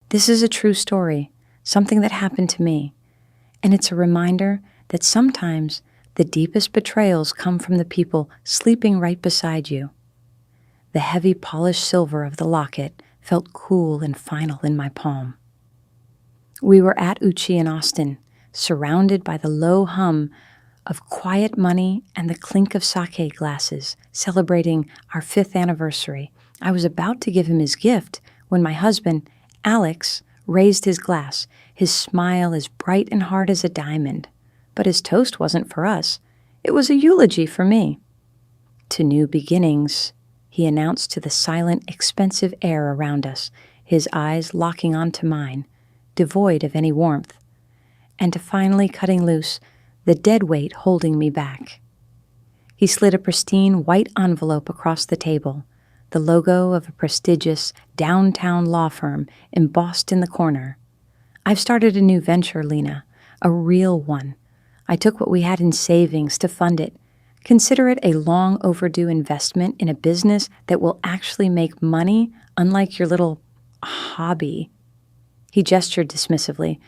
This is a true story, something that happened to me, and it's a reminder that sometimes the deepest betrayals come from the people sleeping right beside you. The heavy polished silver of the locket felt cool and final in my palm. We were at Uchi in Austin, surrounded by the low hum of quiet money and the clink of sake glasses, celebrating our 5th anniversary. I was about to give him his gift when my husband, Alex, raised his glass, his smile as bright and hard as a diamond. But his toast wasn't for us. It was a eulogy for me. To new beginnings, he announced to the silent, expensive air around us, his eyes locking onto mine, devoid of any warmth, and to finally cutting loose, the dead weight holding me back. He slid a pristine white envelope across the table, the logo of a prestigious downtown law firm embossed in the corner. I've started a new venture, Lena, a real one. I took what we had in savings to fund it. Consider it a long overdue investment in a business that will actually make money, unlike your little hobby. He gestured dismissively,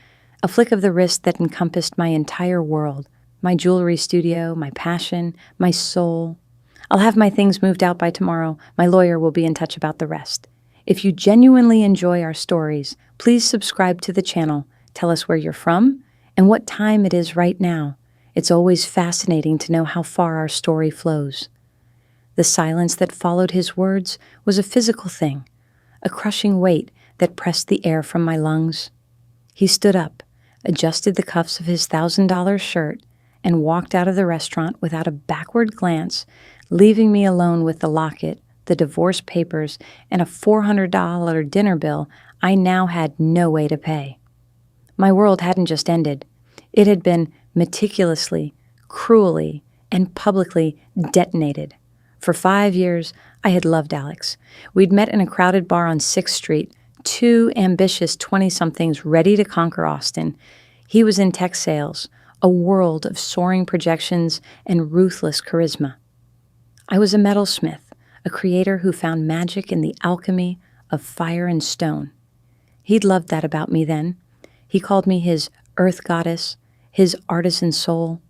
a flick of the wrist that encompassed my entire world, my jewelry studio, my passion, my soul. I'll have my things moved out by tomorrow. My lawyer will be in touch about the rest. If you genuinely enjoy our stories, please subscribe to the channel. Tell us where you're from and what time it is right now. It's always fascinating to know how far our story flows. The silence that followed his words was a physical thing, a crushing weight that pressed the air from my lungs. He stood up, adjusted the cuffs of his $1,000 shirt, and walked out of the restaurant without a backward glance, leaving me alone with the locket, the divorce papers, and a $400 dinner bill I now had no way to pay. My world hadn't just ended. It had been meticulously, cruelly, and publicly detonated. For 5 years, I had loved Alex. We'd met in a crowded bar on 6th Street, two ambitious 20-somethings ready to conquer Austin. He was in tech sales, a world of soaring projections and ruthless charisma. I was a metalsmith, a creator who found magic in the alchemy of fire and stone. He'd loved that about me then. He called me his earth goddess, his artisan soul.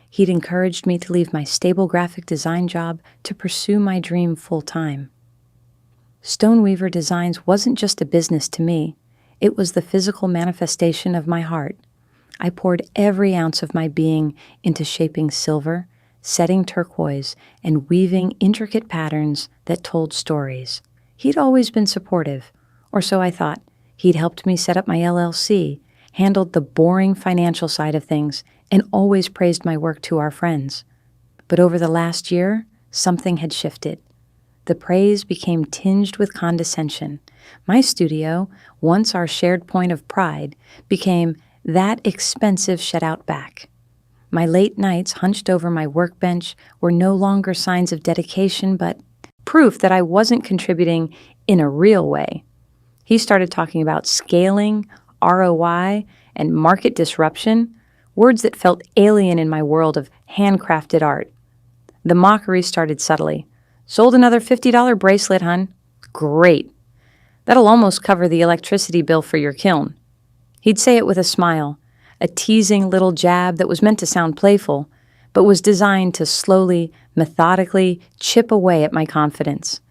He'd encouraged me to leave my stable graphic design job to pursue my dream full-time. Stoneweaver Designs wasn't just a business to me. It was the physical manifestation of my heart. I poured every ounce of my being into shaping silver, setting turquoise, and weaving intricate patterns that told stories. He'd always been supportive, or so I thought. He'd helped me set up my LLC, handled the boring financial side of things, and always praised my work to our friends. But over the last year, something had shifted. The praise became tinged with condescension. My studio, once our shared point of pride, became that expensive shutout back. My late nights hunched over my workbench were no longer signs of dedication, but proof that I wasn't contributing in a real way. He started talking about scaling, ROI, and market disruption, words that felt alien in my world of handcrafted art. The mockery started subtly. Sold another $50 bracelet, hun. Great. That'll almost cover the electricity bill for your kiln. He'd say it with a smile, a teasing little jab that was meant to sound playful, but was designed to slowly, methodically chip away at my confidence.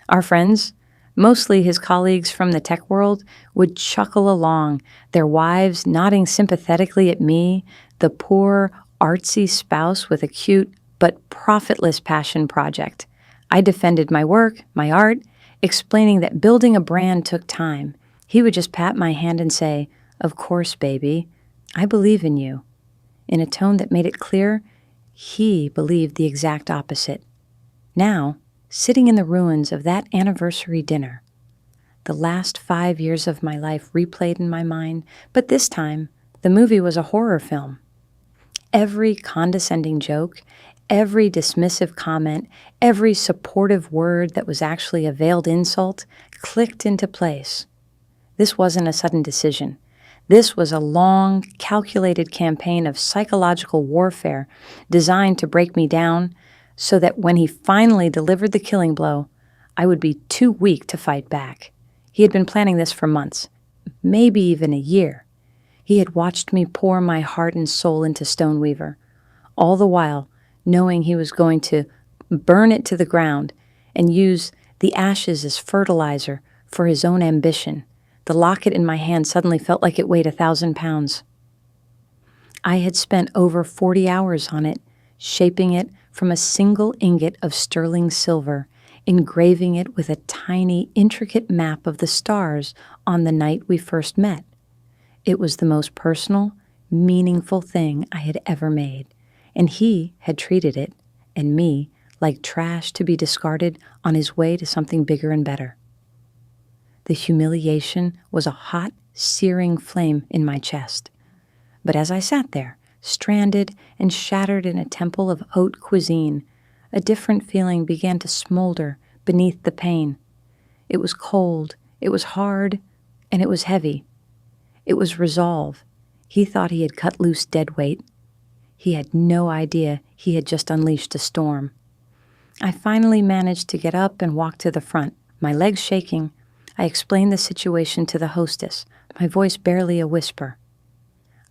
Our friends, mostly his colleagues from the tech world, would chuckle along, their wives nodding sympathetically at me, the poor, artsy spouse with a cute but profitless passion project. I defended my work, my art, explaining that building a brand took time. He would just pat my hand and say, "Of course, baby. I believe in you," in a tone that made it clear he believed the exact opposite. Now, sitting in the ruins of that anniversary dinner, the last 5 years of my life replayed in my mind, but this time, the movie was a horror film. Every condescending joke, every dismissive comment, every supportive word that was actually a veiled insult clicked into place. This wasn't a sudden decision. This was a long, calculated campaign of psychological warfare designed to break me down so that when he finally delivered the killing blow, I would be too weak to fight back. He had been planning this for months, maybe even a year. He had watched me pour my heart and soul into Stoneweaver, all the while knowing he was going to burn it to the ground and use the ashes as fertilizer for his own ambition. The locket in my hand suddenly felt like it weighed 1,000 pounds. I had spent over 40 hours on it, shaping it from a single ingot of sterling silver, engraving it with a tiny, intricate map of the stars on the night we first met. It was the most personal, meaningful thing I had ever made, and he had treated it, and me, like trash to be discarded on his way to something bigger and better. The humiliation was a hot, searing flame in my chest. But as I sat there, stranded and shattered in a temple of haute cuisine, a different feeling began to smolder beneath the pain. It was cold, it was hard, and it was heavy. It was resolve. He thought he had cut loose dead weight. He had no idea he had just unleashed a storm. I finally managed to get up and walk to the front, my legs shaking. I explained the situation to the hostess, my voice barely a whisper.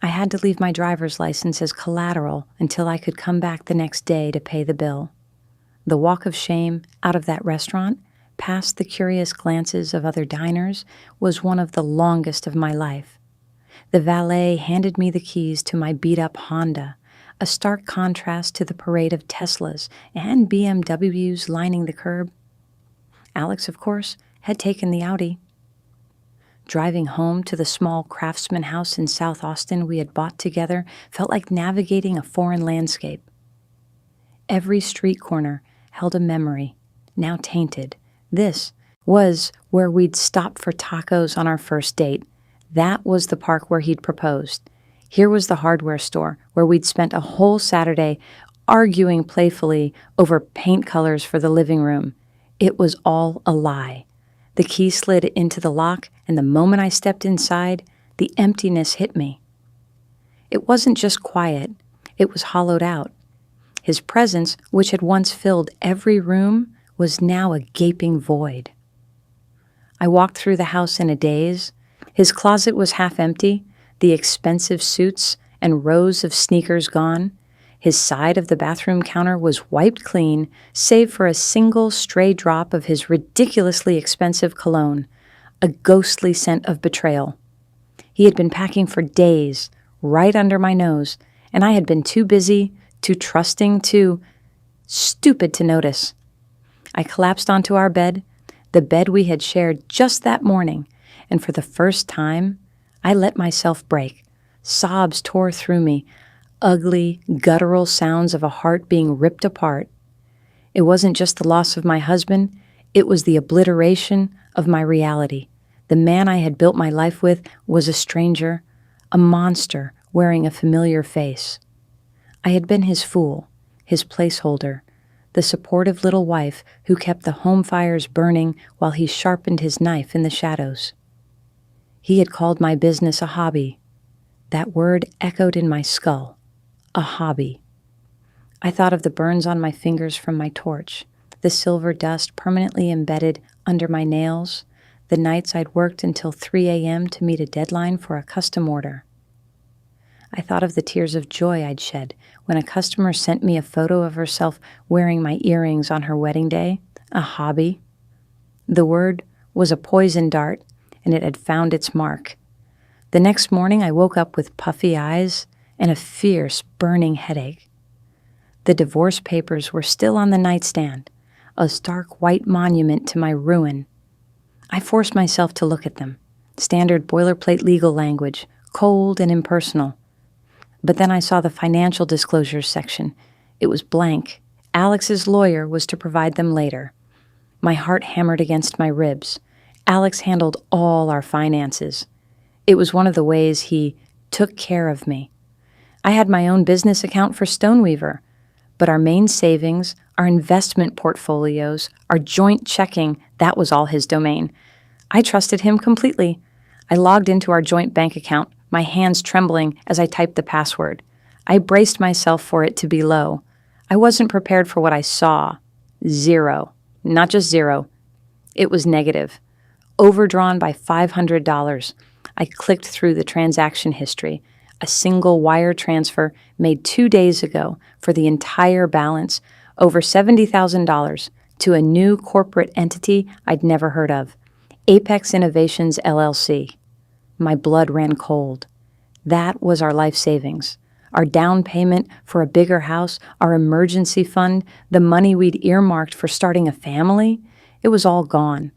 I had to leave my driver's license as collateral until I could come back the next day to pay the bill. The walk of shame out of that restaurant, past the curious glances of other diners, was one of the longest of my life. The valet handed me the keys to my beat-up Honda, a stark contrast to the parade of Teslas and BMWs lining the curb. Alex, of course, had taken the Audi. Driving home to the small craftsman house in South Austin we had bought together felt like navigating a foreign landscape. Every street corner held a memory, now tainted. This was where we'd stopped for tacos on our first date. That was the park where he'd proposed. Here was the hardware store where we'd spent a whole Saturday arguing playfully over paint colors for the living room. It was all a lie. The key slid into the lock, and the moment I stepped inside, the emptiness hit me. It wasn't just quiet, it was hollowed out. His presence, which had once filled every room, was now a gaping void. I walked through the house in a daze. His closet was half empty, the expensive suits and rows of sneakers gone. His side of the bathroom counter was wiped clean, save for a single stray drop of his ridiculously expensive cologne, a ghostly scent of betrayal. He had been packing for days, right under my nose, and I had been too busy, too trusting, too stupid to notice. I collapsed onto our bed, the bed we had shared just that morning, and for the first time, I let myself break. Sobs tore through me, ugly, guttural sounds of a heart being ripped apart. It wasn't just the loss of my husband, it was the obliteration of my reality. The man I had built my life with was a stranger, a monster wearing a familiar face. I had been his fool, his placeholder, the supportive little wife who kept the home fires burning while he sharpened his knife in the shadows. He had called my business a hobby. That word echoed in my skull. A hobby. I thought of the burns on my fingers from my torch, the silver dust permanently embedded under my nails, the nights I'd worked until 3 a.m. to meet a deadline for a custom order. I thought of the tears of joy I'd shed when a customer sent me a photo of herself wearing my earrings on her wedding day. A hobby. The word was a poison dart, and it had found its mark. The next morning I woke up with puffy eyes and a fierce, burning headache. The divorce papers were still on the nightstand, a stark white monument to my ruin. I forced myself to look at them. Standard boilerplate legal language, cold and impersonal. But then I saw the financial disclosures section. It was blank. Alex's lawyer was to provide them later. My heart hammered against my ribs. Alex handled all our finances. It was one of the ways he took care of me. I had my own business account for Stoneweaver, but our main savings, our investment portfolios, our joint checking, that was all his domain. I trusted him completely. I logged into our joint bank account, my hands trembling as I typed the password. I braced myself for it to be low. I wasn't prepared for what I saw. Zero. Not just zero. It was negative. Overdrawn by $500. I clicked through the transaction history. A single wire transfer made 2 days ago for the entire balance, over $70,000, to a new corporate entity I'd never heard of, Apex Innovations, LLC. My blood ran cold. That was our life savings. Our down payment for a bigger house, our emergency fund, the money we'd earmarked for starting a family. It was all gone.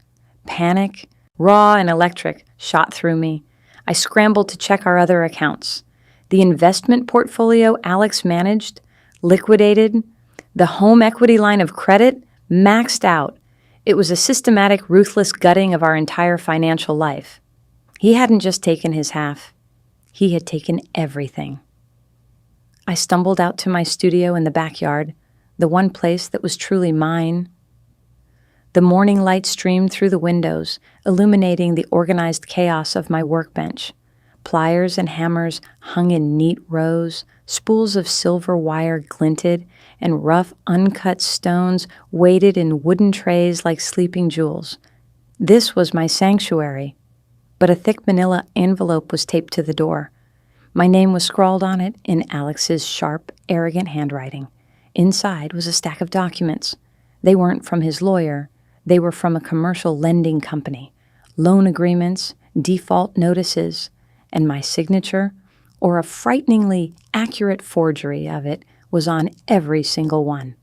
Panic, raw and electric, shot through me. I scrambled to check our other accounts. The investment portfolio Alex managed, liquidated. The home equity line of credit, maxed out. It was a systematic, ruthless gutting of our entire financial life. He hadn't just taken his half. He had taken everything. I stumbled out to my studio in the backyard, the one place that was truly mine. The morning light streamed through the windows, illuminating the organized chaos of my workbench. Pliers and hammers hung in neat rows, spools of silver wire glinted, and rough, uncut stones weighted in wooden trays like sleeping jewels. This was my sanctuary, but a thick manila envelope was taped to the door. My name was scrawled on it in Alex's sharp, arrogant handwriting. Inside was a stack of documents. They weren't from his lawyer. They were from a commercial lending company. Loan agreements, default notices, and my signature, or a frighteningly accurate forgery of it, was on every single one.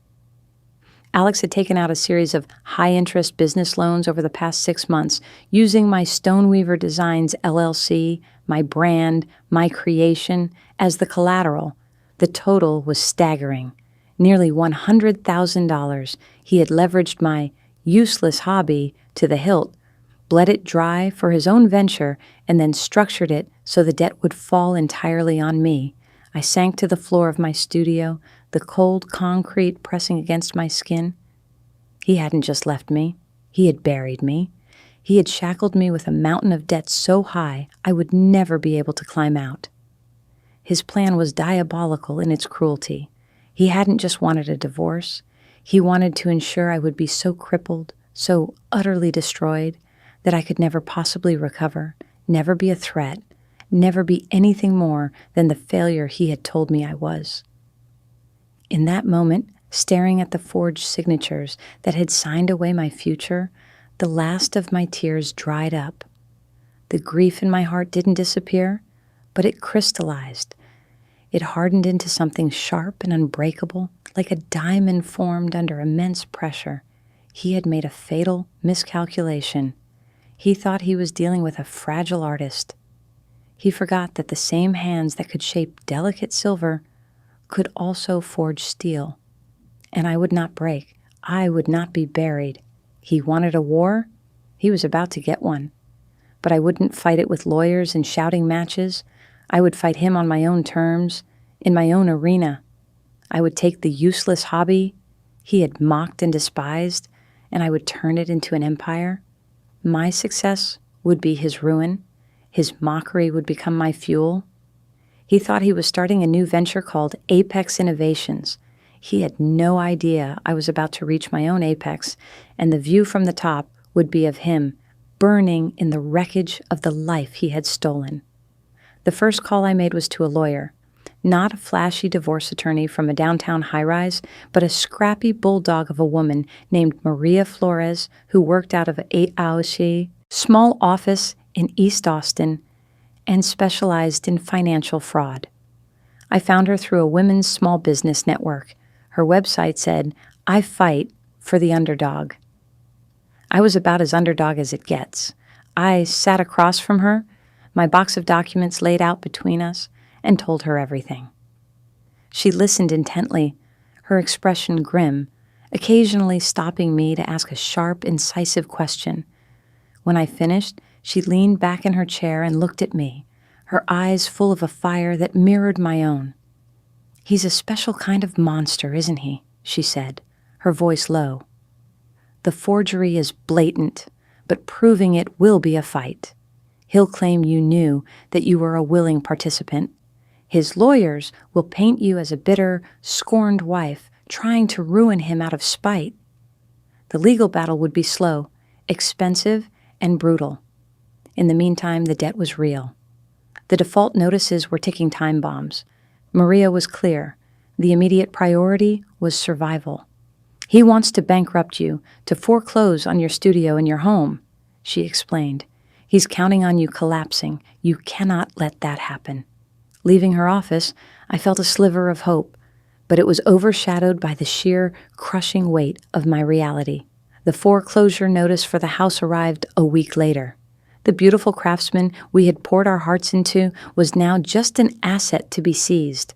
Alex had taken out a series of high-interest business loans over the past 6 months, using my Stoneweaver Designs LLC, my brand, my creation, as the collateral. The total was staggering. Nearly $100,000. He had leveraged my useless hobby to the hilt, bled it dry for his own venture, and then structured it so the debt would fall entirely on me. I sank to the floor of my studio, the cold concrete pressing against my skin. He hadn't just left me. He had buried me. He had shackled me with a mountain of debt so high I would never be able to climb out. His plan was diabolical in its cruelty. He hadn't just wanted a divorce. He wanted to ensure I would be so crippled, so utterly destroyed, that I could never possibly recover, never be a threat, never be anything more than the failure he had told me I was. In that moment, staring at the forged signatures that had signed away my future, the last of my tears dried up. The grief in my heart didn't disappear, but it crystallized. It hardened into something sharp and unbreakable, like a diamond formed under immense pressure. He had made a fatal miscalculation. He thought he was dealing with a fragile artist. He forgot that the same hands that could shape delicate silver could also forge steel. And I would not break. I would not be buried. He wanted a war. He was about to get one. But I wouldn't fight it with lawyers and shouting matches. I would fight him on my own terms, in my own arena. I would take the useless hobby he had mocked and despised, and I would turn it into an empire. My success would be his ruin. His mockery would become my fuel. He thought he was starting a new venture called Apex Innovations. He had no idea I was about to reach my own apex, and the view from the top would be of him, burning in the wreckage of the life he had stolen. The first call I made was to a lawyer, not a flashy divorce attorney from a downtown high-rise, but a scrappy bulldog of a woman named Maria Flores, who worked out of a 8-hour small office in East Austin and specialized in financial fraud. I found her through a women's small business network. Her website said, "I fight for the underdog." I was about as underdog as it gets. I sat across from her, my box of documents laid out between us, and told her everything. She listened intently, her expression grim, occasionally stopping me to ask a sharp, incisive question. When I finished, she leaned back in her chair and looked at me, her eyes full of a fire that mirrored my own. "He's a special kind of monster, isn't he?" she said, her voice low. "The forgery is blatant, but proving it will be a fight. He'll claim you knew, that you were a willing participant. His lawyers will paint you as a bitter, scorned wife, trying to ruin him out of spite. The legal battle would be slow, expensive, and brutal. In the meantime, the debt was real. The default notices were ticking time bombs. Maria was clear. The immediate priority was survival. "He wants to bankrupt you, to foreclose on your studio and your home," she explained. "He's counting on you collapsing. You cannot let that happen." Leaving her office, I felt a sliver of hope, but it was overshadowed by the sheer, crushing weight of my reality. The foreclosure notice for the house arrived a week later. The beautiful craftsman we had poured our hearts into was now just an asset to be seized.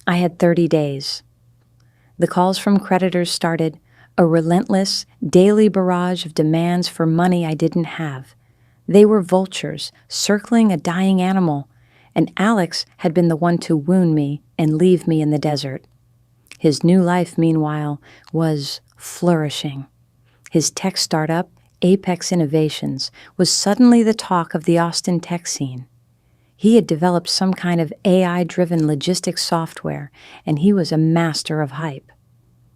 I had 30 days. The calls from creditors started, a relentless, daily barrage of demands for money I didn't have. They were vultures, circling a dying animal, and Alex had been the one to wound me and leave me in the desert. His new life, meanwhile, was flourishing. His tech startup, Apex Innovations, was suddenly the talk of the Austin tech scene. He had developed some kind of AI-driven logistics software, and he was a master of hype.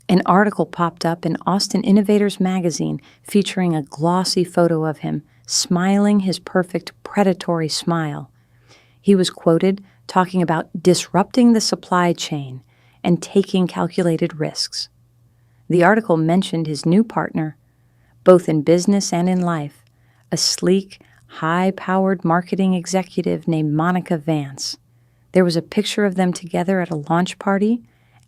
An article popped up in Austin Innovators magazine featuring a glossy photo of him, smiling his perfect predatory smile. He was quoted talking about disrupting the supply chain and taking calculated risks. The article mentioned his new partner, both in business and in life, a sleek, high-powered marketing executive named Monica Vance. There was a picture of them together at a launch party,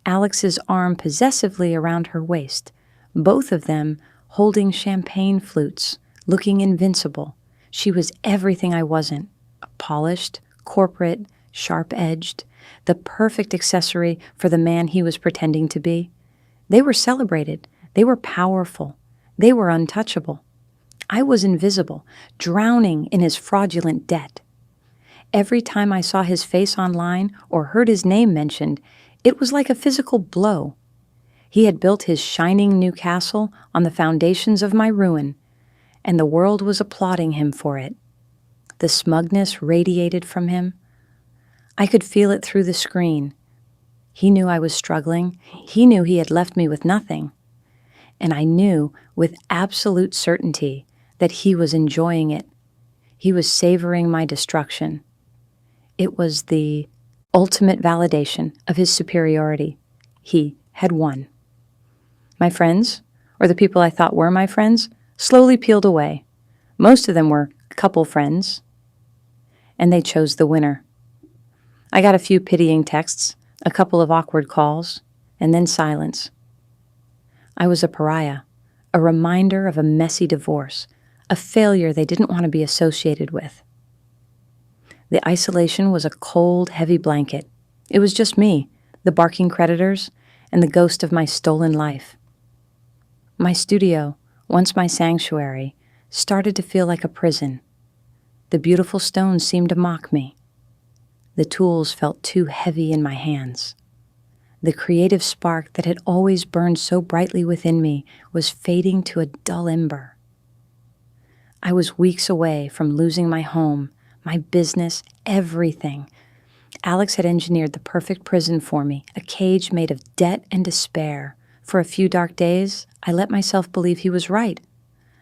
Alex's arm possessively around her waist, both of them holding champagne flutes, looking invincible. She was everything I wasn't, polished, corporate, sharp-edged, the perfect accessory for the man he was pretending to be. They were celebrated. They were powerful. They were untouchable. I was invisible, drowning in his fraudulent debt. Every time I saw his face online or heard his name mentioned, it was like a physical blow. He had built his shining new castle on the foundations of my ruin, and the world was applauding him for it. The smugness radiated from him. I could feel it through the screen. He knew I was struggling. He knew he had left me with nothing. And I knew with absolute certainty that he was enjoying it. He was savoring my destruction. It was the ultimate validation of his superiority. He had won. My friends, or the people I thought were my friends, slowly peeled away. Most of them were couple friends, and they chose the winner. I got a few pitying texts, a couple of awkward calls, and then silence. I was a pariah, a reminder of a messy divorce, a failure they didn't want to be associated with. The isolation was a cold, heavy blanket. It was just me, the barking creditors, and the ghost of my stolen life. My studio, once my sanctuary, started to feel like a prison. The beautiful stones seemed to mock me. The tools felt too heavy in my hands. The creative spark that had always burned so brightly within me was fading to a dull ember. I was weeks away from losing my home, my business, everything. Alex had engineered the perfect prison for me, a cage made of debt and despair. For a few dark days, I let myself believe he was right.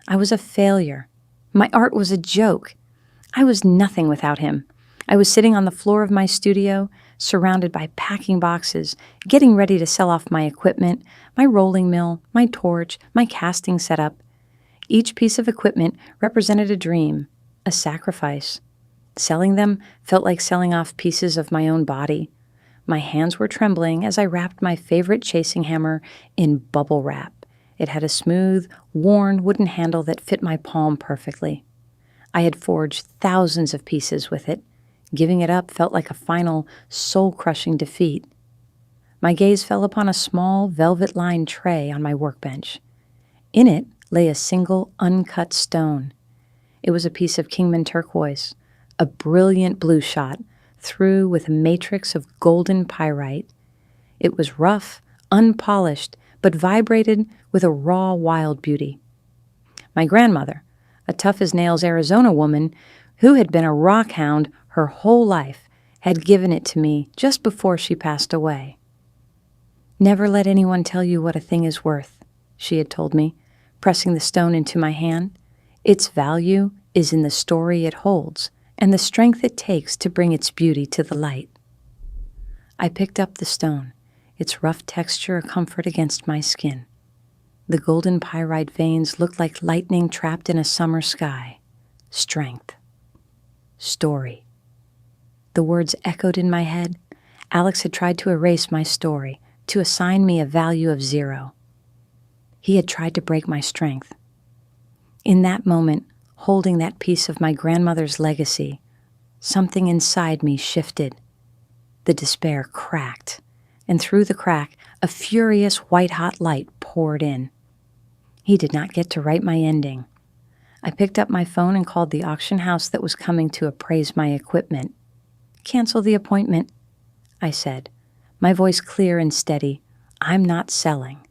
I was a failure. My art was a joke. I was nothing without him. I was sitting on the floor of my studio, surrounded by packing boxes, getting ready to sell off my equipment, my rolling mill, my torch, my casting setup. Each piece of equipment represented a dream, a sacrifice. Selling them felt like selling off pieces of my own body. My hands were trembling as I wrapped my favorite chasing hammer in bubble wrap. It had a smooth, worn wooden handle that fit my palm perfectly. I had forged thousands of pieces with it. Giving it up felt like a final, soul-crushing defeat. My gaze fell upon a small, velvet-lined tray on my workbench. In it lay a single, uncut stone. It was a piece of Kingman turquoise, a brilliant blue shot, through with a matrix of golden pyrite. It was rough, unpolished, but vibrated with a raw, wild beauty. My grandmother, a tough-as-nails Arizona woman who had been a rock hound her whole life, had given it to me just before she passed away. "Never let anyone tell you what a thing is worth," she had told me, pressing the stone into my hand. "Its value is in the story it holds and the strength it takes to bring its beauty to the light. I picked up the stone, its rough texture a comfort against my skin. The golden pyrite veins looked like lightning trapped in a summer sky. Strength. Story. The words echoed in my head. Alex had tried to erase my story, to assign me a value of 0. He had tried to break my strength. In that moment, holding that piece of my grandmother's legacy, something inside me shifted. The despair cracked, and through the crack, a furious white-hot light poured in. He did not get to write my ending. I picked up my phone and called the auction house that was coming to appraise my equipment. "Cancel the appointment," I said, my voice clear and steady. "I'm not selling."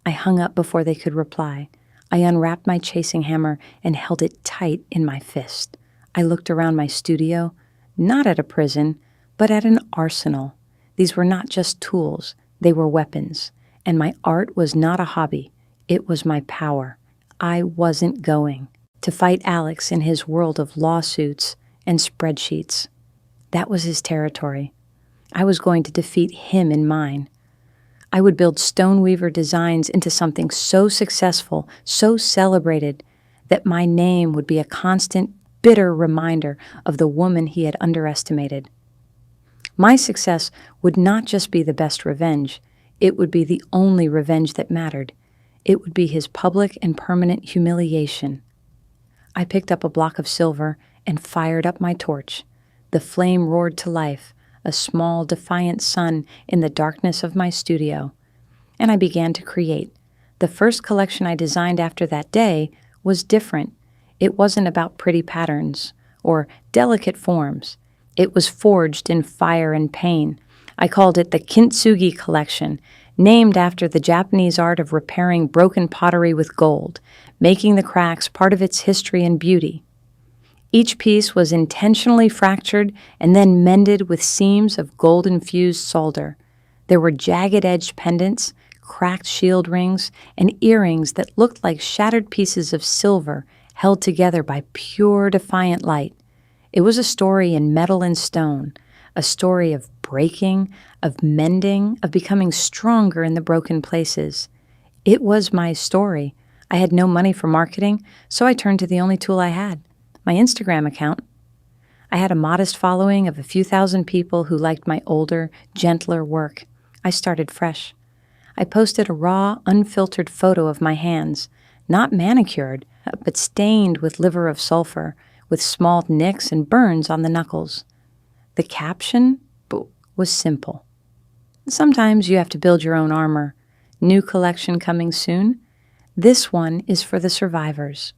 I hung up before they could reply. I unwrapped my chasing hammer and held it tight in my fist. I looked around my studio, not at a prison, but at an arsenal. These were not just tools, they were weapons. And my art was not a hobby, it was my power. I wasn't going to fight Alex in his world of lawsuits and spreadsheets. That was his territory. I was going to defeat him in mine. I would build Stoneweaver Designs into something so successful, so celebrated, that my name would be a constant, bitter reminder of the woman he had underestimated. My success would not just be the best revenge, it would be the only revenge that mattered. It would be his public and permanent humiliation. I picked up a block of silver and fired up my torch. The flame roared to life, a small, defiant sun in the darkness of my studio. And I began to create. The first collection I designed after that day was different. It wasn't about pretty patterns or delicate forms. It was forged in fire and pain. I called it the Kintsugi Collection, named after the Japanese art of repairing broken pottery with gold, making the cracks part of its history and beauty. Each piece was intentionally fractured and then mended with seams of gold-infused solder. There were jagged-edged pendants, cracked shield rings, and earrings that looked like shattered pieces of silver held together by pure, defiant light. It was a story in metal and stone, a story of breaking, of mending, of becoming stronger in the broken places. It was my story. I had no money for marketing, so I turned to the only tool I had, my Instagram account. I had a modest following of a few thousand people who liked my older, gentler work. I started fresh. I posted a raw, unfiltered photo of my hands, not manicured, but stained with liver of sulfur, with small nicks and burns on the knuckles. The caption was simple. Sometimes you have to build your own armor. New collection coming soon. This one is for the survivors.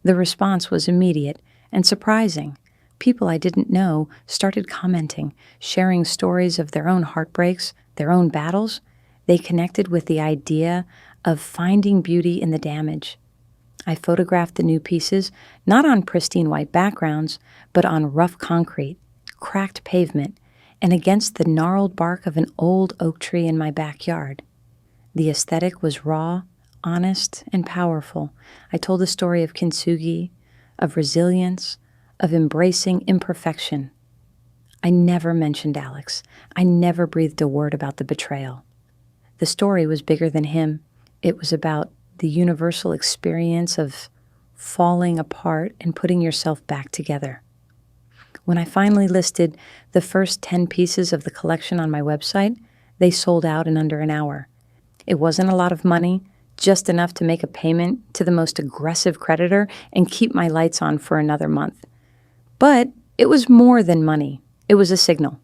The response was immediate and surprising. People I didn't know started commenting, sharing stories of their own heartbreaks, their own battles. They connected with the idea of finding beauty in the damage. I photographed the new pieces, not on pristine white backgrounds, but on rough concrete, cracked pavement, and against the gnarled bark of an old oak tree in my backyard. The aesthetic was raw, honest, and powerful. I told the story of kintsugi, of resilience, of embracing imperfection. I never mentioned Alex. I never breathed a word about the betrayal. The story was bigger than him. It was about the universal experience of falling apart and putting yourself back together. When I finally listed the first 10 pieces of the collection on my website, they sold out in under an hour. It wasn't a lot of money, just enough to make a payment to the most aggressive creditor and keep my lights on for another month. But it was more than money. It was a signal,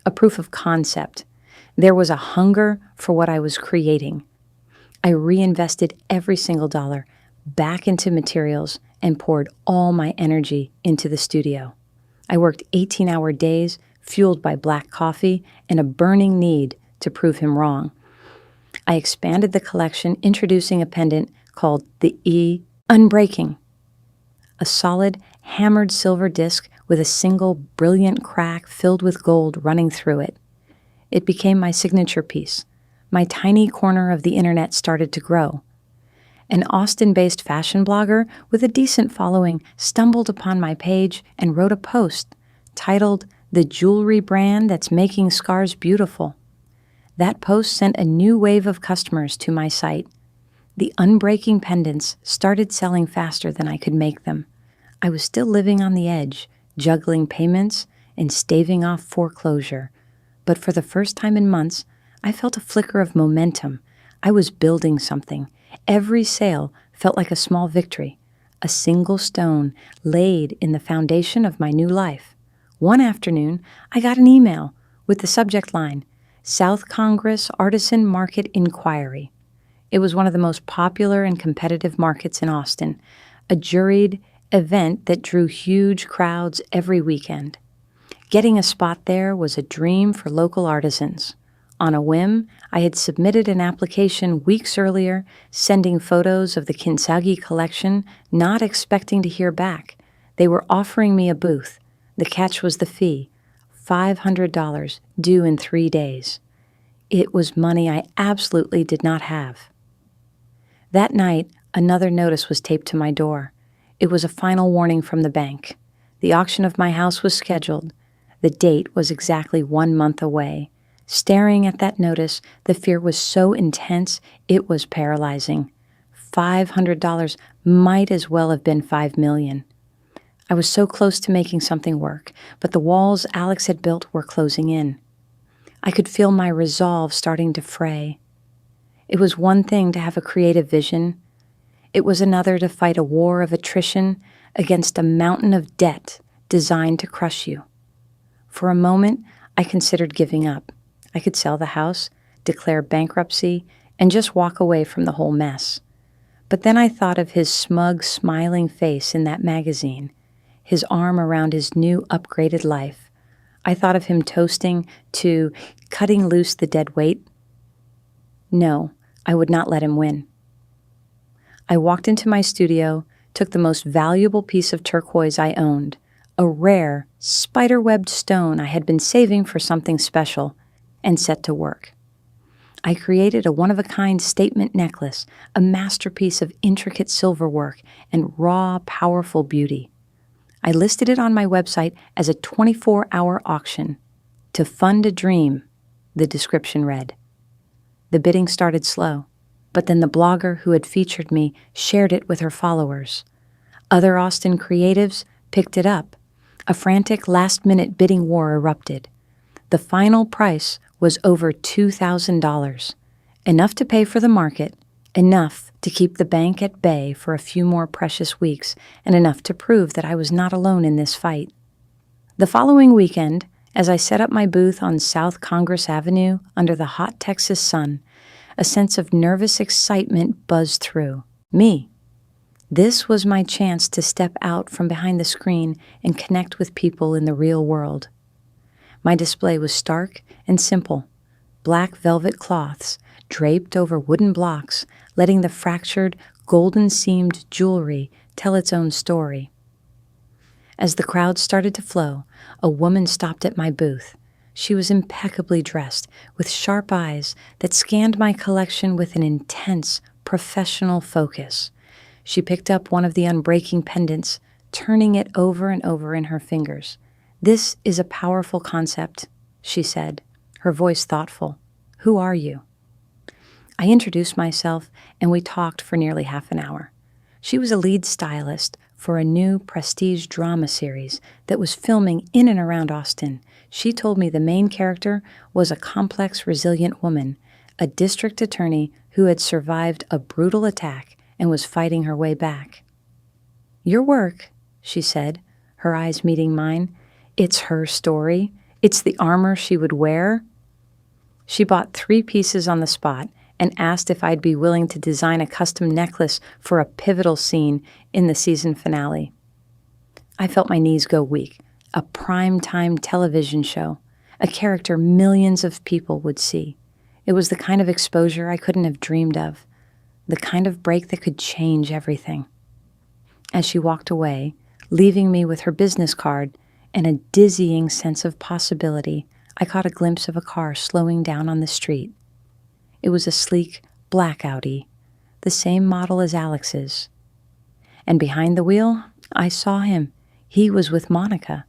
a proof of concept. There was a hunger for what I was creating. I reinvested every single dollar back into materials and poured all my energy into the studio. I worked 18-hour days, fueled by black coffee and a burning need to prove him wrong. I expanded the collection, introducing a pendant called the E Unbreaking, a solid, hammered silver disc with a single brilliant crack filled with gold running through it. It became my signature piece. My tiny corner of the internet started to grow. An Austin-based fashion blogger with a decent following stumbled upon my page and wrote a post titled, "The Jewelry Brand That's Making Scars Beautiful." That post sent a new wave of customers to my site. The unbreaking pendants started selling faster than I could make them. I was still living on the edge, juggling payments and staving off foreclosure. But for the first time in months, I felt a flicker of momentum. I was building something. Every sale felt like a small victory, a single stone laid in the foundation of my new life. One afternoon, I got an email with the subject line, "South Congress Artisan Market Inquiry." It was one of the most popular and competitive markets in Austin, a juried event that drew huge crowds every weekend. Getting a spot there was a dream for local artisans. On a whim, I had submitted an application weeks earlier, sending photos of the Kintsugi collection, not expecting to hear back. They were offering me a booth. The catch was the fee, $500, due in 3 days. It was money I absolutely did not have. That night, another notice was taped to my door. It was a final warning from the bank. The auction of my house was scheduled. The date was exactly 1 month away. Staring at that notice, the fear was so intense, it was paralyzing. $500 might as well have been $5 million. I was so close to making something work, but the walls Alex had built were closing in. I could feel my resolve starting to fray. It was one thing to have a creative vision. It was another to fight a war of attrition against a mountain of debt designed to crush you. For a moment, I considered giving up. I could sell the house, declare bankruptcy, and just walk away from the whole mess. But then I thought of his smug, smiling face in that magazine, his arm around his new, upgraded life. I thought of him toasting to cutting loose the dead weight. No, I would not let him win. I walked into my studio, took the most valuable piece of turquoise I owned, a rare, spider-webbed stone I had been saving for something special, and set to work. I created a one-of-a-kind statement necklace, a masterpiece of intricate silver work and raw, powerful beauty. I listed it on my website as a 24-hour auction. "To fund a dream," the description read. The bidding started slow, but then the blogger who had featured me shared it with her followers. Other Austin creatives picked it up. A frantic last-minute bidding war erupted. The final price was over $2,000, enough to pay for the market, enough to keep the bank at bay for a few more precious weeks, and enough to prove that I was not alone in this fight. The following weekend, as I set up my booth on South Congress Avenue under the hot Texas sun, a sense of nervous excitement buzzed through me. This was my chance to step out from behind the screen and connect with people in the real world. My display was stark and simple, black velvet cloths draped over wooden blocks, letting the fractured, golden-seamed jewelry tell its own story. As the crowd started to flow, a woman stopped at my booth. She was impeccably dressed, with sharp eyes that scanned my collection with an intense, professional focus. She picked up one of the unbreaking pendants, turning it over and over in her fingers. "This is a powerful concept," she said, her voice thoughtful. "Who are you?" I introduced myself, and we talked for nearly half an hour. She was a lead stylist for a new prestige drama series that was filming in and around Austin. She told me the main character was a complex, resilient woman, a district attorney who had survived a brutal attack and was fighting her way back. "Your work," she said, her eyes meeting mine, "it's her story. It's the armor she would wear." She bought 3 pieces on the spot and asked if I'd be willing to design a custom necklace for a pivotal scene in the season finale. I felt my knees go weak. A prime-time television show, a character millions of people would see. It was the kind of exposure I couldn't have dreamed of, the kind of break that could change everything. As she walked away, leaving me with her business card and a dizzying sense of possibility, I caught a glimpse of a car slowing down on the street. It was a sleek, black Audi. the same model as Alex's. And behind the wheel, I saw him. He was with Monica.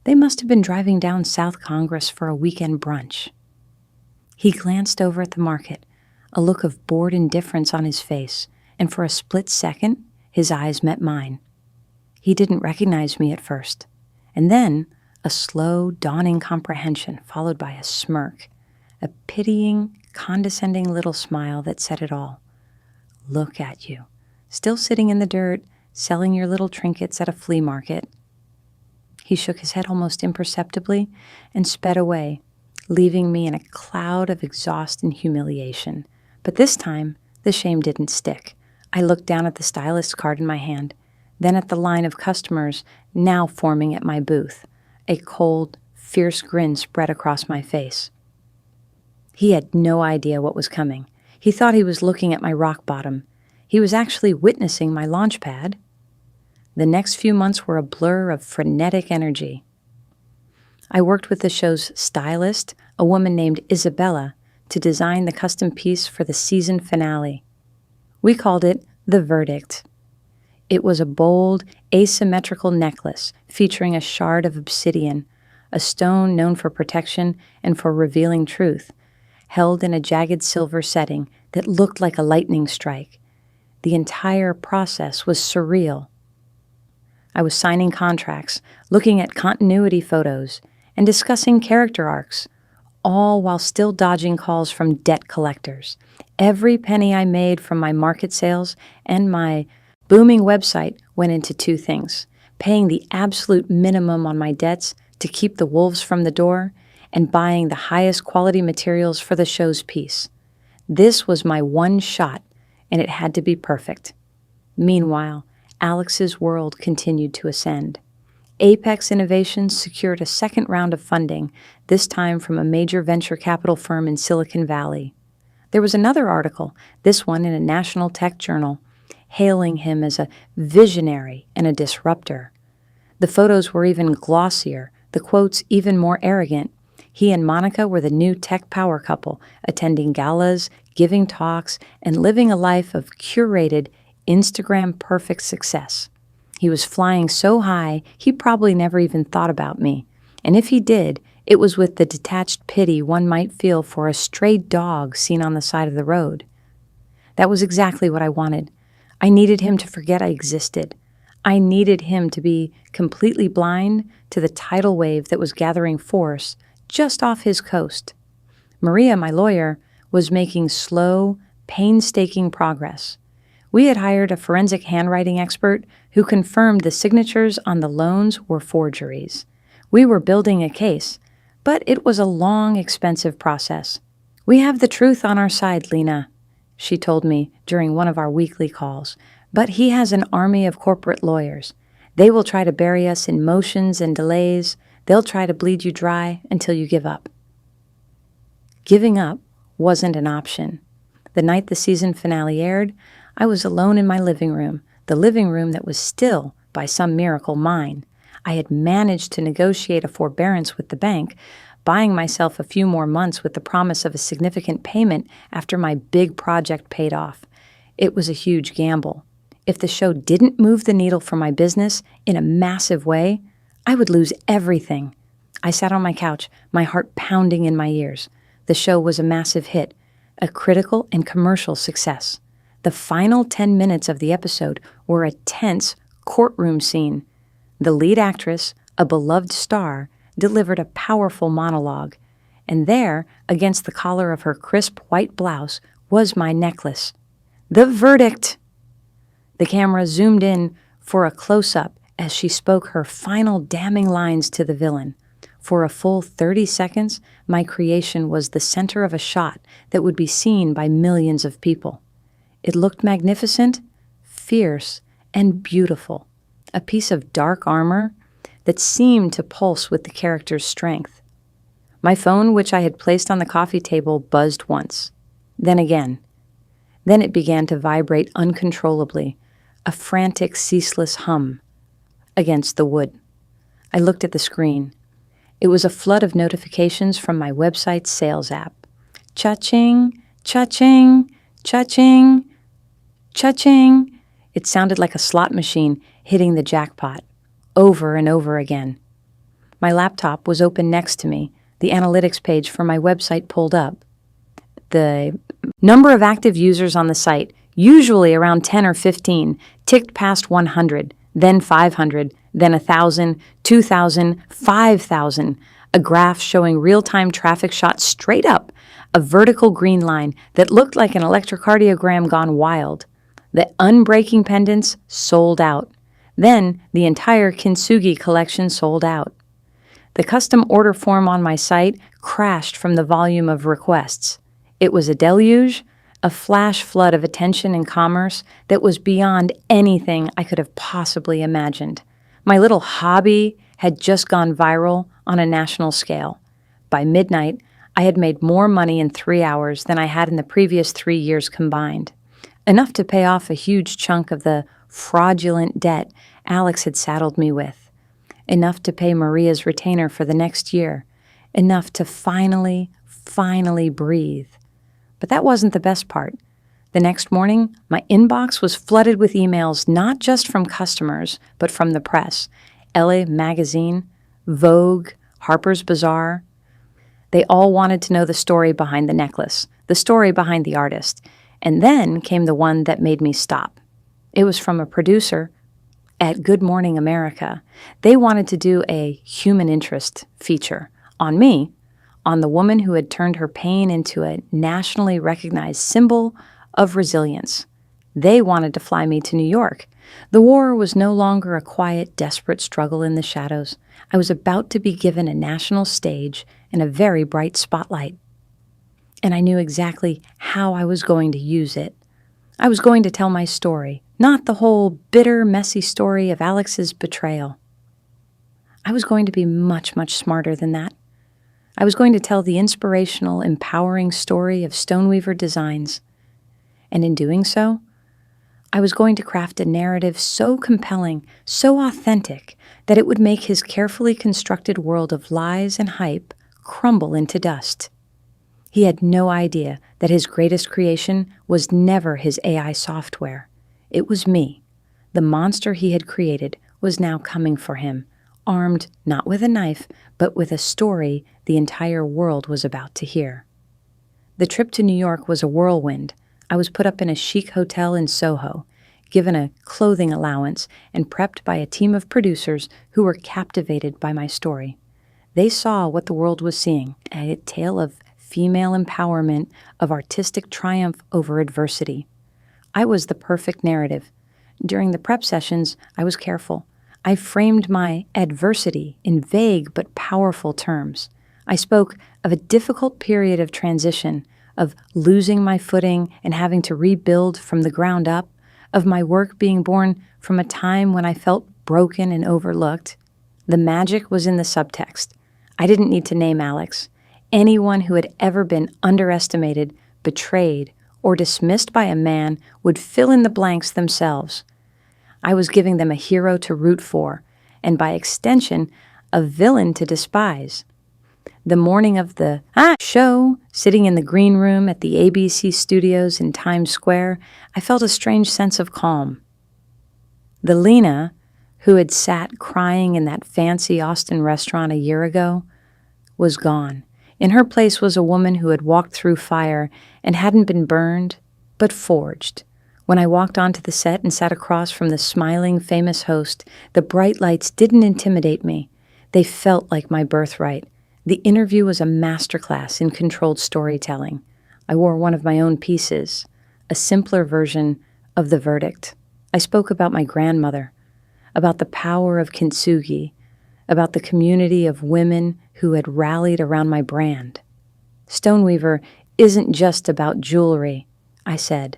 They must have been driving down South Congress for a weekend brunch. He glanced over at the market, a look of bored indifference on his face, and for a split second, his eyes met mine. He didn't recognize me at first, and then a slow, dawning comprehension followed by a smirk, a pitying, condescending little smile that said it all. Look at you, still sitting in the dirt, selling your little trinkets at a flea market. He shook his head almost imperceptibly and sped away, leaving me in a cloud of exhaust and humiliation. But this time, the shame didn't stick. I looked down at the stylist's card in my hand, then at the line of customers now forming at my booth. A cold, fierce grin spread across my face. He had no idea what was coming. He thought he was looking at my rock bottom. He was actually witnessing my launch pad. The next few months were a blur of frenetic energy. I worked with the show's stylist, a woman named Isabella, to design the custom piece for the season finale. We called it The Verdict. It was a bold, asymmetrical necklace featuring a shard of obsidian, a stone known for protection and for revealing truth, held in a jagged silver setting that looked like a lightning strike. The entire process was surreal. I was signing contracts, looking at continuity photos, and discussing character arcs, all while still dodging calls from debt collectors. Every penny I made from my market sales and my booming website went into two things: paying the absolute minimum on my debts to keep the wolves from the door, and buying the highest quality materials for the show's piece. This was my one shot, and it had to be perfect. Meanwhile, Alex's world continued to ascend. Apex Innovations secured a second round of funding, this time from a major venture capital firm in Silicon Valley. There was another article, this one in a national tech journal, hailing him as a visionary and a disruptor. The photos were even glossier, the quotes even more arrogant. He and Monica were the new tech power couple, attending galas, giving talks, and living a life of curated, Instagram-perfect success. He was flying so high, he probably never even thought about me. And if he did, it was with the detached pity one might feel for a stray dog seen on the side of the road. That was exactly what I wanted. I needed him to forget I existed. I needed him to be completely blind to the tidal wave that was gathering force just off his coast. Maria, my lawyer, was making slow, painstaking progress. We had hired a forensic handwriting expert who confirmed the signatures on the loans were forgeries. We were building a case, but it was a long, expensive process. "We have the truth on our side, Lena," she told me during one of our weekly calls, "but he has an army of corporate lawyers. They will try to bury us in motions and delays. They'll try to bleed you dry until you give up." Giving up wasn't an option. The night the season finale aired, I was alone in my living room, the living room that was still, by some miracle, mine. I had managed to negotiate a forbearance with the bank, buying myself a few more months with the promise of a significant payment after my big project paid off. It was a huge gamble. If the show didn't move the needle for my business in a massive way, I would lose everything. I sat on my couch, my heart pounding in my ears. The show was a massive hit, a critical and commercial success. The final 10 minutes of the episode were a tense courtroom scene. The lead actress, a beloved star, delivered a powerful monologue, and there, against the collar of her crisp white blouse, was my necklace. The verdict! The camera zoomed in for a close-up as she spoke her final damning lines to the villain. For a full 30 seconds, my creation was the center of a shot that would be seen by millions of people. It looked magnificent, fierce, and beautiful, a piece of dark armor that seemed to pulse with the character's strength. My phone, which I had placed on the coffee table, buzzed once, then again. Then it began to vibrate uncontrollably, a frantic, ceaseless hum against the wood. I looked at the screen. It was a flood of notifications from my website's sales app. Cha-ching, cha-ching, cha-ching. Cha-ching! It sounded like a slot machine hitting the jackpot, over and over again. My laptop was open next to me, the analytics page for my website pulled up. The number of active users on the site, usually around 10 or 15, ticked past 100, then 500, then 1,000, 2,000, 5,000. A graph showing real-time traffic shot straight up, a vertical green line that looked like an electrocardiogram gone wild. The unbreaking pendants sold out. Then the entire kintsugi collection sold out. The custom order form on my site crashed from the volume of requests. It was a deluge, a flash flood of attention and commerce that was beyond anything I could have possibly imagined. My little hobby had just gone viral on a national scale. By midnight, I had made more money in 3 hours than I had in the previous 3 years combined. Enough to pay off a huge chunk of the fraudulent debt Alex had saddled me with. Enough to pay Maria's retainer for the next year. Enough to finally breathe. But that wasn't the best part. The next morning, my inbox was flooded with emails not just from customers, but from the press. LA Magazine, Vogue, Harper's Bazaar. They all wanted to know the story behind the necklace, the story behind the artist. And then came the one that made me stop. It was from a producer at Good Morning America. They wanted to do a human interest feature on me, on the woman who had turned her pain into a nationally recognized symbol of resilience. They wanted to fly me to New York. The war was no longer a quiet, desperate struggle in the shadows. I was about to be given a national stage and a very bright spotlight. And I knew exactly how I was going to use it. I was going to tell my story, not the whole bitter, messy story of Alex's betrayal. I was going to be much smarter than that. I was going to tell the inspirational, empowering story of Stoneweaver Designs. And in doing so, I was going to craft a narrative so compelling, so authentic, that it would make his carefully constructed world of lies and hype crumble into dust. He had no idea that his greatest creation was never his AI software. It was me. The monster he had created was now coming for him, armed not with a knife, but with a story the entire world was about to hear. The trip to New York was a whirlwind. I was put up in a chic hotel in Soho, given a clothing allowance, and prepped by a team of producers who were captivated by my story. They saw what the world was seeing, a tale of female empowerment, of artistic triumph over adversity. I was the perfect narrative. During the prep sessions, I was careful. I framed my adversity in vague but powerful terms. I spoke of a difficult period of transition, of losing my footing and having to rebuild from the ground up, of my work being born from a time when I felt broken and overlooked. The magic was in the subtext. I didn't need to name Alex. Anyone who had ever been underestimated, betrayed, or dismissed by a man would fill in the blanks themselves. I was giving them a hero to root for, and by extension, a villain to despise. The morning of the show, sitting in the green room at the ABC studios in Times Square, I felt a strange sense of calm. The Lena, who had sat crying in that fancy Austin restaurant a year ago, was gone. In her place was a woman who had walked through fire and hadn't been burned, but forged. When I walked onto the set and sat across from the smiling, famous host, the bright lights didn't intimidate me. They felt like my birthright. The interview was a masterclass in controlled storytelling. I wore one of my own pieces, a simpler version of the verdict. I spoke about my grandmother, about the power of kintsugi, about the community of women who had rallied around my brand. Stoneweaver isn't just about jewelry, I said,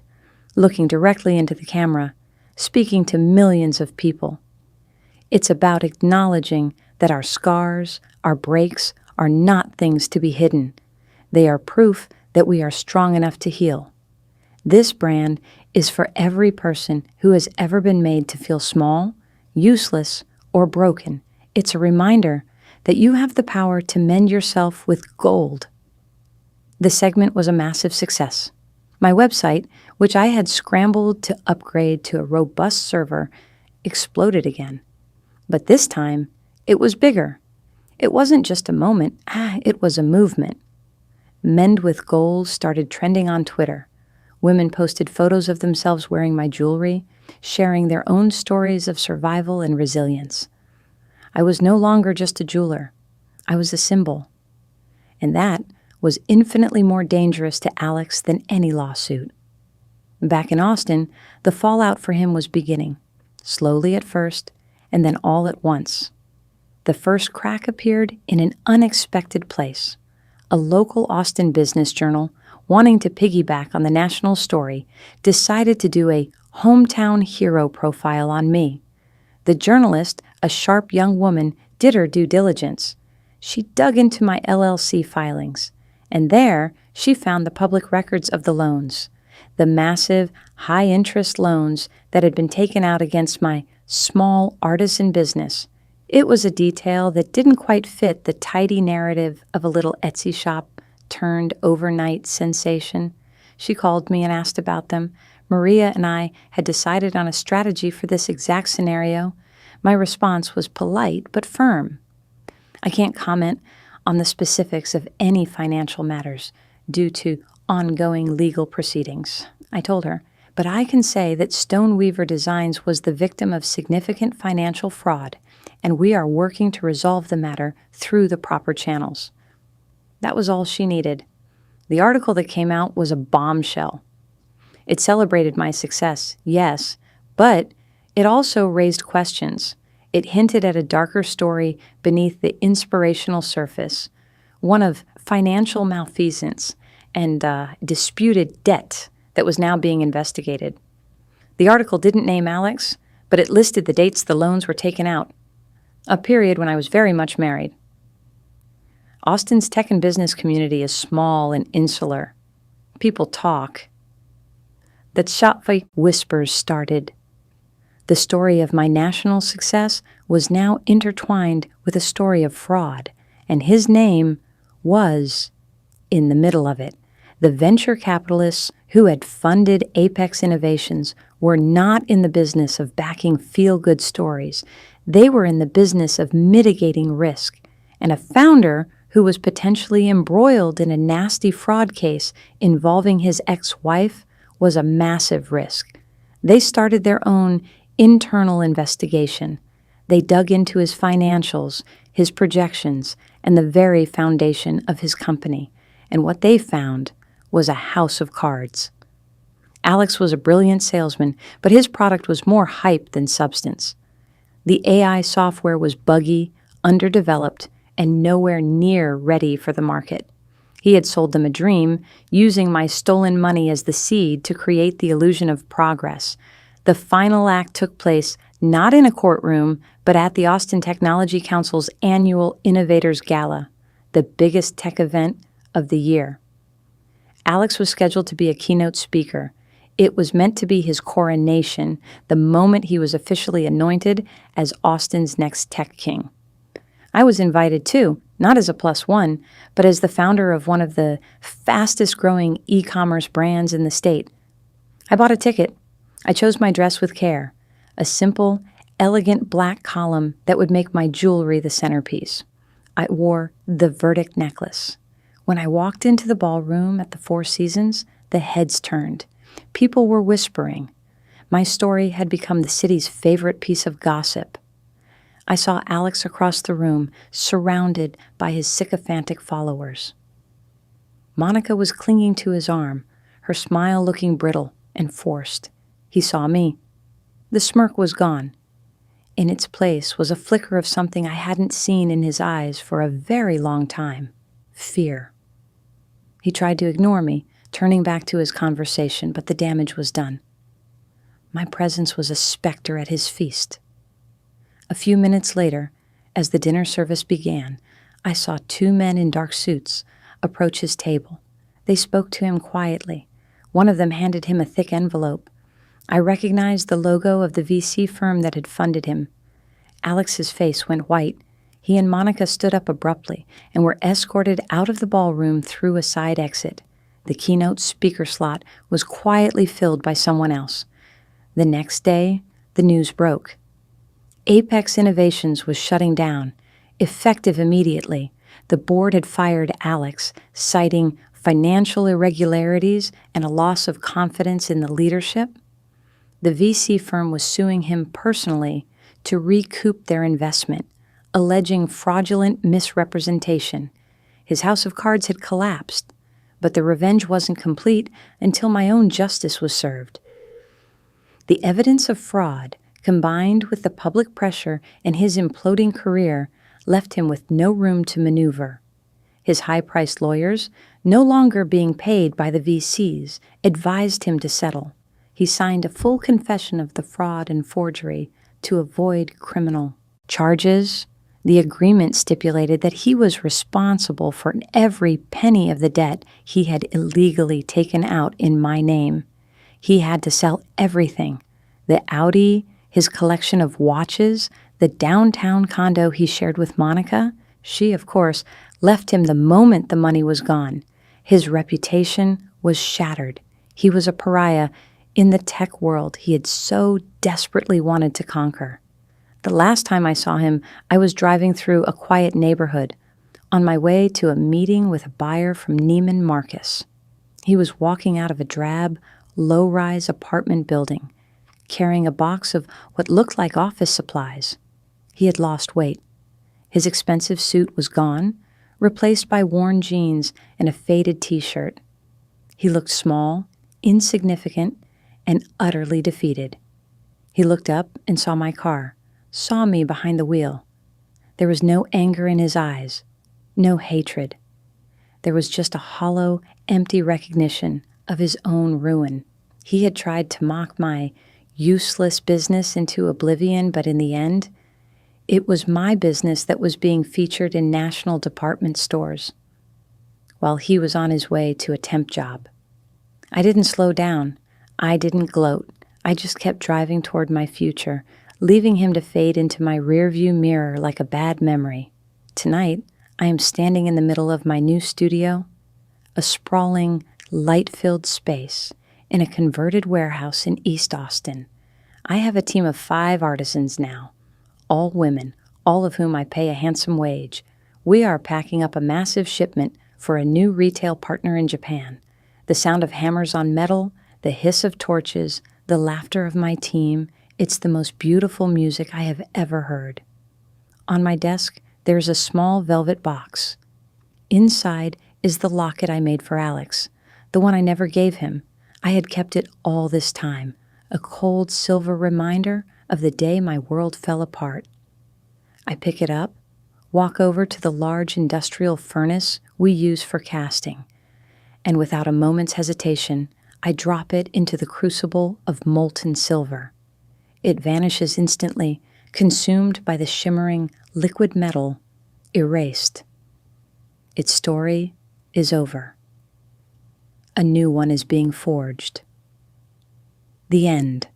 looking directly into the camera, speaking to millions of people. It's about acknowledging that our scars, our breaks, are not things to be hidden. They are proof that we are strong enough to heal. This brand is for every person who has ever been made to feel small, useless, or broken. It's a reminder that you have the power to mend yourself with gold. The segment was a massive success. My website, which I had scrambled to upgrade to a robust server, exploded again. But this time, it was bigger. It wasn't just a moment, it was a movement. Mend with Goals started trending on Twitter. Women posted photos of themselves wearing my jewelry, sharing their own stories of survival and resilience. I was no longer just a jeweler. I was a symbol. And that was infinitely more dangerous to Alex than any lawsuit. Back in Austin, the fallout for him was beginning, slowly at first, and then all at once. The first crack appeared in an unexpected place. A local Austin business journal, wanting to piggyback on the national story, decided to do a hometown hero profile on me. The journalist, a sharp young woman, did her due diligence. She dug into my LLC filings, and there she found the public records of the loans, the massive, high-interest loans that had been taken out against my small artisan business. It was a detail that didn't quite fit the tidy narrative of a little Etsy shop turned overnight sensation. She called me and asked about them. Maria and I had decided on a strategy for this exact scenario. My response was polite but firm. I can't comment on the specifics of any financial matters due to ongoing legal proceedings, I told her, but I can say that Stoneweaver Designs was the victim of significant financial fraud, and we are working to resolve the matter through the proper channels. That was all she needed. The article that came out was a bombshell. It celebrated my success, yes, but it also raised questions. It hinted at a darker story beneath the inspirational surface, one of financial malfeasance and disputed debt that was now being investigated. The article didn't name Alex, but it listed the dates the loans were taken out, a period when I was very much married. Austin's tech and business community is small and insular. People talk. The Shopify whispers started. The story of my national success was now intertwined with a story of fraud, and his name was in the middle of it. The venture capitalists who had funded Apex Innovations were not in the business of backing feel-good stories. They were in the business of mitigating risk, and a founder who was potentially embroiled in a nasty fraud case involving his ex-wife was a massive risk. They started their own internal investigation. They dug into his financials, his projections, and the very foundation of his company, and what they found was a house of cards. Alex was a brilliant salesman, but his product was more hype than substance. The AI software was buggy, underdeveloped, and nowhere near ready for the market. He had sold them a dream, using my stolen money as the seed to create the illusion of progress. The final act took place not in a courtroom, but at the Austin Technology Council's annual Innovators Gala, the biggest tech event of the year. Alex was scheduled to be a keynote speaker. It was meant to be his coronation, the moment he was officially anointed as Austin's next tech king. I was invited too, not as a plus one, but as the founder of one of the fastest-growing e-commerce brands in the state. I bought a ticket. I chose my dress with care, a simple, elegant black column that would make my jewelry the centerpiece. I wore the verdict necklace. When I walked into the ballroom at the Four Seasons, the heads turned. People were whispering. My story had become the city's favorite piece of gossip. I saw Alex across the room, surrounded by his sycophantic followers. Monica was clinging to his arm, her smile looking brittle and forced. He saw me. The smirk was gone. In its place was a flicker of something I hadn't seen in his eyes for a very long time: fear. He tried to ignore me, turning back to his conversation, but the damage was done. My presence was a specter at his feast. A few minutes later, as the dinner service began, I saw two men in dark suits approach his table. They spoke to him quietly. One of them handed him a thick envelope. I recognized the logo of the VC firm that had funded him. Alex's face went white. He and Monica stood up abruptly and were escorted out of the ballroom through a side exit. The keynote speaker slot was quietly filled by someone else. The next day, the news broke. Apex Innovations was shutting down, effective immediately. The board had fired Alex, citing financial irregularities and a loss of confidence in the leadership. The VC firm was suing him personally to recoup their investment, alleging fraudulent misrepresentation. His house of cards had collapsed, but the revenge wasn't complete until my own justice was served. The evidence of fraud, combined with the public pressure and his imploding career, left him with no room to maneuver. His high-priced lawyers, no longer being paid by the VCs, advised him to settle. He signed a full confession of the fraud and forgery to avoid criminal charges. The agreement stipulated that he was responsible for every penny of the debt he had illegally taken out in my name. He had to sell everything: the Audi, his collection of watches, the downtown condo he shared with Monica. She, of course, left him the moment the money was gone. His reputation was shattered. He was a pariah in the tech world he had so desperately wanted to conquer. The last time I saw him, I was driving through a quiet neighborhood on my way to a meeting with a buyer from Neiman Marcus. He was walking out of a drab, low-rise apartment building, carrying a box of what looked like office supplies. He had lost weight. His expensive suit was gone, replaced by worn jeans and a faded t-shirt. He looked small, insignificant, and utterly defeated. He looked up and saw my car, saw me behind the wheel. There was no anger in his eyes, no hatred. There was just a hollow, empty recognition of his own ruin. He had tried to mock my useless business into oblivion, but in the end, it was my business that was being featured in national department stores, while he was on his way to a temp job. I didn't slow down. I didn't gloat. I just kept driving toward my future, leaving him to fade into my rearview mirror like a bad memory. Tonight, I am standing in the middle of my new studio, a sprawling, light-filled space in a converted warehouse in East Austin. I have a team of 5 artisans now, all women, all of whom I pay a handsome wage. We are packing up a massive shipment for a new retail partner in Japan. The sound of hammers on metal, the hiss of torches, the laughter of my team, it's the most beautiful music I have ever heard. On my desk, there is a small velvet box. Inside is the locket I made for Alex, the one I never gave him. I had kept it all this time, a cold silver reminder of the day my world fell apart. I pick it up, walk over to the large industrial furnace we use for casting, and without a moment's hesitation, I drop it into the crucible of molten silver. It vanishes instantly, consumed by the shimmering liquid metal, erased. Its story is over. A new one is being forged. The end.